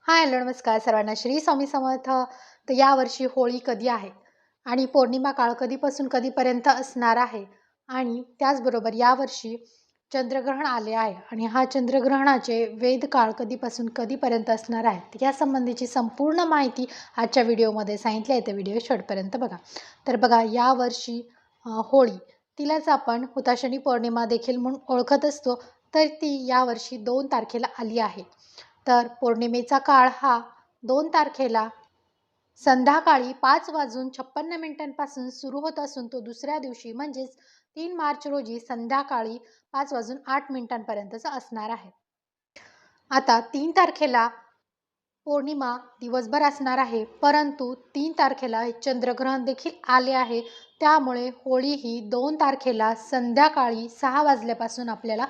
हाय, hello, नमस्कार सर्वांना. श्री स्वामी समर्थ. तर यावर्षी होळी कधी आहे आणि पौर्णिमा काळ कधीपासून कधीपर्यंत असणार आहे आणि त्याचबरोबर यावर्षी चंद्रग्रहण आले आहे आणि हा चंद्रग्रहणाचे वेध काळ कधीपासून कधीपर्यंत असणार आहे. तर या संबंधीची संपूर्ण माहिती आजच्या व्हिडिओमध्ये सांगितली आहे. तर व्हिडिओ शेवटपर्यंत बघा. तर बघा, यावर्षी होळी, तिलाच आपण हुताशनी पौर्णिमा देखील म्हणून ओळखत असतो. तर ती यावर्षी 2 तारखेला आली आहे. तर पौर्णिमेचा काळ हा 2 तारखेला संध्याकाळी 5:56 सुरू होत असून तो दुसऱ्या दिवशी म्हणजेच 3 मार्च रोजी संध्याकाळी 5:08 असणार आहे. आता 3 तारखेला पौर्णिमा दिवसभर असणार आहे, परंतु 3 तारखेला चंद्रग्रहण देखील आले आहे. त्यामुळे होळी ही 2 तारखेला संध्याकाळी 6 वाजल्यापासून आपल्याला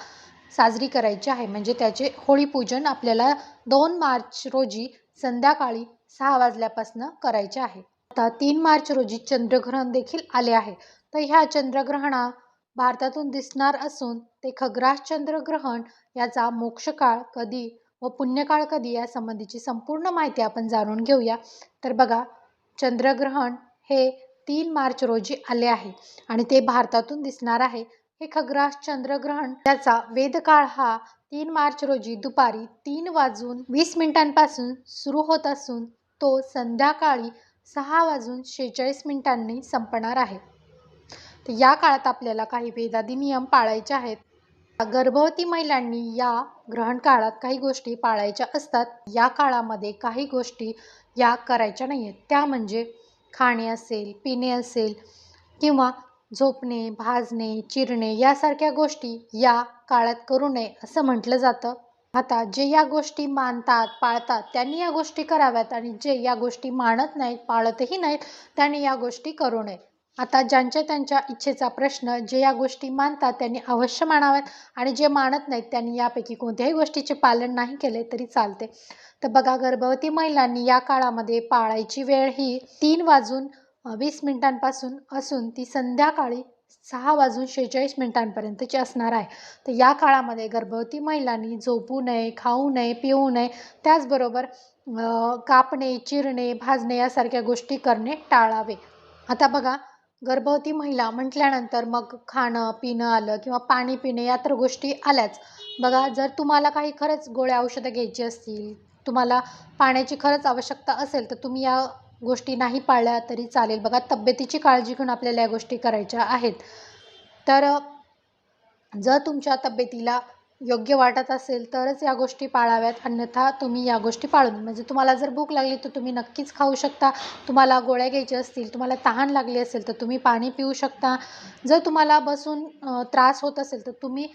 साजरी करायची आहे. म्हणजे त्याचे होळीपूजन आपल्याला 2 मार्च रोजी संध्याकाळी 6 वाजल्यापासून करायचे आहे. आता 3 मार्च रोजी चंद्रग्रहण देखील आले आहे. तर ह्या चंद्रग्रहणा भारतातून दिसणार असून ते खग्रास चंद्रग्रहण याचा मोक्षकाळ कधी व पुण्यकाळ कधी या संबंधीची संपूर्ण माहिती आपण जाणून घेऊया. तर बघा, चंद्रग्रहण हे 3 मार्च रोजी आले आहे आणि ते भारतातून दिसणार आहे. हे खग्रास चंद्रग्रहण याचा वेधकाळ हा 3 मार्च रोजी दुपारी 3:20 सुरू होत असून तो संध्याकाळी 6:46 संपणार आहे. तर या काळात आपल्याला काही वेदादी नियम पाळायचे आहेत. गर्भवती महिलांनी या ग्रहण काळात काही गोष्टी पाळायच्या असतात. या काळामध्ये काही गोष्टी या करायच्या नाही आहेत. त्या म्हणजे खाणे असेल, पिणे असेल किंवा झोपणे, भाजणे, चिरणे यासारख्या गोष्टी या काळात करू नये असं म्हटलं जातं. आता जे या गोष्टी मानतात, पाळतात त्यांनी या गोष्टी कराव्यात आणि जे या गोष्टी मानत नाहीत, पाळतही नाहीत, त्यांनी या गोष्टी करू नये. आता ज्यांच्या त्यांच्या इच्छेचा प्रश्न. जे या गोष्टी मानतात त्यांनी अवश्य मानाव्यात आणि जे मानत नाहीत त्यांनी यापैकी कोणत्याही गोष्टीचे पालन नाही केले तरी चालते. तर बघा, गर्भवती महिलांनी या काळामध्ये पाळायची वेळ ही 3:20 असून ती संध्याकाळी 6:46 असणार आहे. तर या काळामध्ये गर्भवती महिलांनी झोपू नये, खाऊ नये, पिऊ नये. त्याचबरोबर कापणे, चिरणे, भाजणे यासारख्या गोष्टी करणे टाळावे. आता बघा, गर्भवती महिला म्हटल्यानंतर मग खाणं पिणं आलं किंवा पाणी पिणे या तर गोष्टी आल्याच. बघा, जर तुम्हाला काही खरंच गोळ्या औषधं घ्यायची असतील, तुम्हाला पाण्याची खरंच आवश्यकता असेल, तर तुम्ही या गोष्टी नाही पाळल्या तरी चालेल. बघा, तब्येतीची काळजी घेऊन आपल्याला या गोष्टी करायच्या आहेत. तर जर तुमच्या तब्येतीला योग्य वाटत असेल तरच या गोष्टी पाळाव्यात, अन्यथा तुम्ही या गोष्टी पाळून म्हणजे तुम्हाला जर भूक लागली तर तुम्ही नक्कीच खाऊ शकता. तुम्हाला गोळ्या घ्यायच्या असतील, तुम्हाला तहान लागली असेल तर तुम्ही पाणी पिऊ शकता. जर तुम्हाला बसून त्रास होत असेल तर तुम्ही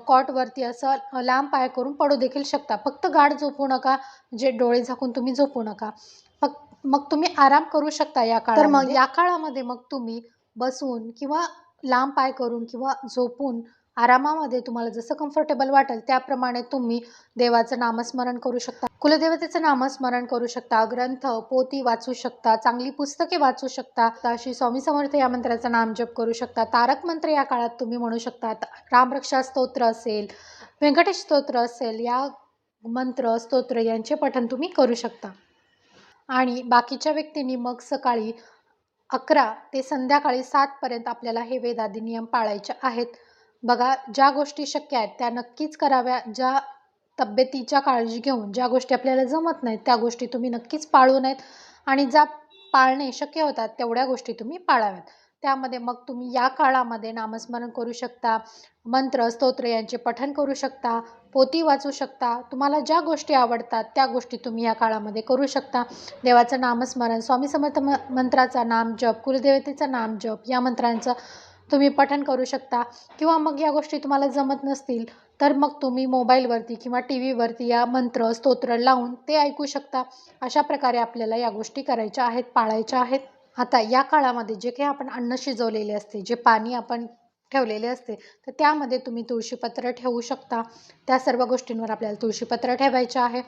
कॉटवरती असं लांब पाय करून पडू देखील शकता. फक्त गाढ झोपू नका, म्हणजे डोळे झाकून तुम्ही झोपू नका. मग तुम्ही आराम करू शकता या काळामध्ये. तर मग या काळामध्ये मग तुम्ही बसून किंवा लांब पाय करून किंवा झोपून आरामामध्ये तुम्हाला जसं कम्फर्टेबल वाटेल त्याप्रमाणे तुम्ही देवाचं नामस्मरण करू शकता, कुलदेवतेचं नामस्मरण करू शकता, ग्रंथ पोथी वाचू शकता, चांगली पुस्तके वाचू शकता, श्री स्वामी समर्थ या मंत्राचा नामजप करू शकता, तारक मंत्र या काळात तुम्ही म्हणू शकता, रामरक्षा स्तोत्र असेल, व्यंकटेश स्तोत्र असेल, या मंत्र स्तोत्र यांचे पठण तुम्ही करू शकता. आणि बाकीच्या व्यक्तींनी मग सकाळी 11 ते संध्याकाळी 7 आपल्याला हे वेदादी नियम पाळायचे आहेत. बघा, ज्या गोष्टी शक्य आहेत त्या नक्कीच कराव्या. ज्या तब्येतीच्या काळजी घेऊन ज्या गोष्टी आपल्याला जमत नाहीत त्या गोष्टी तुम्ही नक्कीच पाळू नयेत आणि ज्या पाळणे शक्य होतात तेवढ्या गोष्टी तुम्ही पाळाव्यात. त्यामध्ये मग तुम्ही या काळामध्ये नामस्मरण करू शकता, मंत्र स्तोत्र यांचे पठण करू शकता, पोथी वाचू शकता. तुम्हाला ज्या गोष्टी आवडतात त्या गोष्टी तुम्ही या काळामध्ये करू शकता. देवाचं नामस्मरण, स्वामी समर्थ मंत्राचा नामजप, कुलदेवतेचा नामजप या मंत्रांचं तुम्ही पठण करू शकता. किंवा मग या गोष्टी तुम्हाला जमत नसतील तर मग तुम्ही मोबाईलवरती किंवा टी व्हीवरती या मंत्र स्तोत्र लावून ते ऐकू शकता. अशा प्रकारे आपल्याला या गोष्टी करायच्या आहेत, पाळायच्या आहेत. आता या काळामध्ये जे काही आपण अन्न शिजवलेले असते, जे पाणी आपण ठेवलेले असते, तर त्यामध्ये तुम्ही तुळशीपत्र ठेवू शकता. त्या सर्व गोष्टींवर आपल्याला तुळशीपत्र ठेवायचे आहे.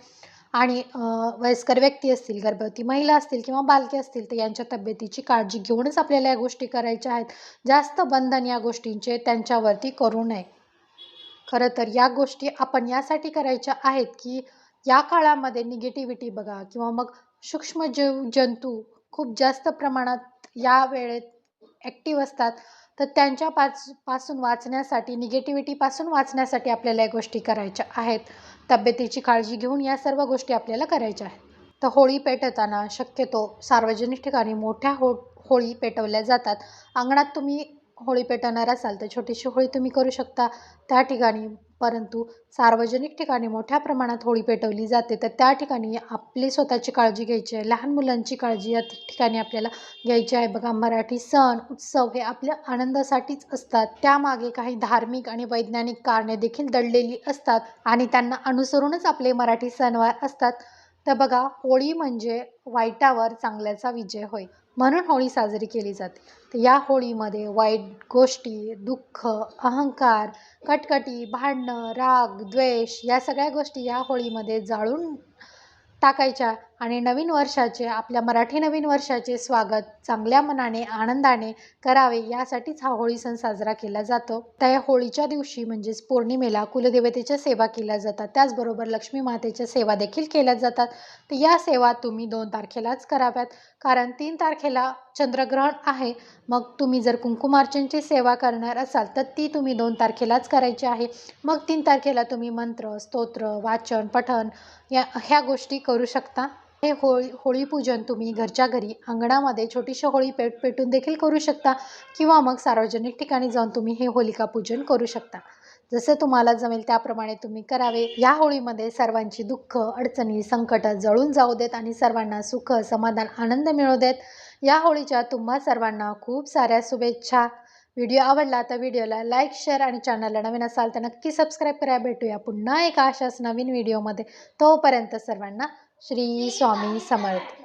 आणि वयस्कर व्यक्ती असतील, गर्भवती महिला असतील किंवा बालके असतील तर यांच्या तब्येतीची काळजी घेऊनच आपल्याला या गोष्टी करायच्या आहेत. जास्त बंधन या गोष्टींचे त्यांच्यावरती करू नये. खरं तर या गोष्टी आपण यासाठी करायच्या आहेत की या काळामध्ये निगेटिव्हिटी बघा किंवा मग सूक्ष्म जंतू खूप जास्त प्रमाणात या वेळेत ॲक्टिव्ह असतात. तर त्यांच्या पासून वाचण्यासाठी, निगेटिव्हिटीपासून वाचण्यासाठी आपल्याला या गोष्टी करायच्या आहेत. तब्येतीची काळजी घेऊन या सर्व गोष्टी आपल्याला करायच्या आहेत. तर होळी पेटवताना शक्यतो सार्वजनिक ठिकाणी मोठ्या होळी पेटवल्या जातात. अंगणात तुम्ही होळी पेटवणार असाल तर छोटीशी होळी तुम्ही करू शकता त्या ठिकाणी. परंतु सार्वजनिक ठिकाणी मोठ्या प्रमाणात होळी पेटवली जाते, तर त्या ठिकाणी आपली स्वतःची काळजी घ्यायची आहे. लहान मुलांची काळजी या ठिकाणी आपल्याला घ्यायची आहे. बघा, मराठी सण उत्सव हे आपल्या आनंदासाठीच असतात. त्यामागे काही धार्मिक आणि वैज्ञानिक कारणे देखील दडलेली असतात आणि त्यांना अनुसरूनच आपले मराठी सणवार असतात. तर बघा, होळी म्हणजे वाईटावर चांगल्याचा विजय होय, म्हणून होळी साजरी केली जाते. तर या होळीमध्ये वाईट गोष्टी, दुःख, अहंकार, कटकटी, भांडणं, राग, द्वेष या सगळ्या गोष्टी या होळीमध्ये जाळून टाकायच्या आणि नवीन वर्षाचे, आपल्या मराठी नवीन वर्षाचे स्वागत चांगल्या मनाने, आनंदाने करावे यासाठीच हा होळी सण साजरा केला जातो. त्या होळीच्या दिवशी म्हणजेच पौर्णिमेला कुलदेवतेच्या सेवा केल्या जातात. त्याचबरोबर लक्ष्मी मातेच्या सेवा देखील केल्या जातात. तर या सेवा तुम्ही 2 तारखेलाच कराव्यात, कारण 3 तारखेला चंद्रग्रहण आहे. मग तुम्ही जर कुंकुमार्चनची सेवा करणार असाल तर ती तुम्ही 2 तारखेलाच करायची आहे. मग 3 तारखेला तुम्ही मंत्र, स्तोत्र, वाचन, पठण ह्या गोष्टी करू शकता. हे होळी पूजन तुम्ही घरच्या घरी अंगणामध्ये छोटीशी होळी पेटून देखील करू शकता किंवा मग सार्वजनिक ठिकाणी जाऊन तुम्ही हे होलिका पूजन करू शकता. जसं तुम्हाला जमेल त्याप्रमाणे तुम्ही करावे. या होळीमध्ये सर्वांची दुःख, अडचणी, संकट जळून जाऊ देत आणि सर्वांना सुख, समाधान, आनंद मिळू देत. या होळीच्या तुम्हा सर्वांना खूप साऱ्या शुभेच्छा. व्हिडिओ आवडला तर व्हिडिओला लाईक, शेअर आणि चॅनलला नवीन असाल तर नक्की सबस्क्राईब करा. भेटूया पुन्हा एका अशाच नवीन व्हिडिओमध्ये. तोपर्यंत सर्वांना श्री स्वामी समर्थ.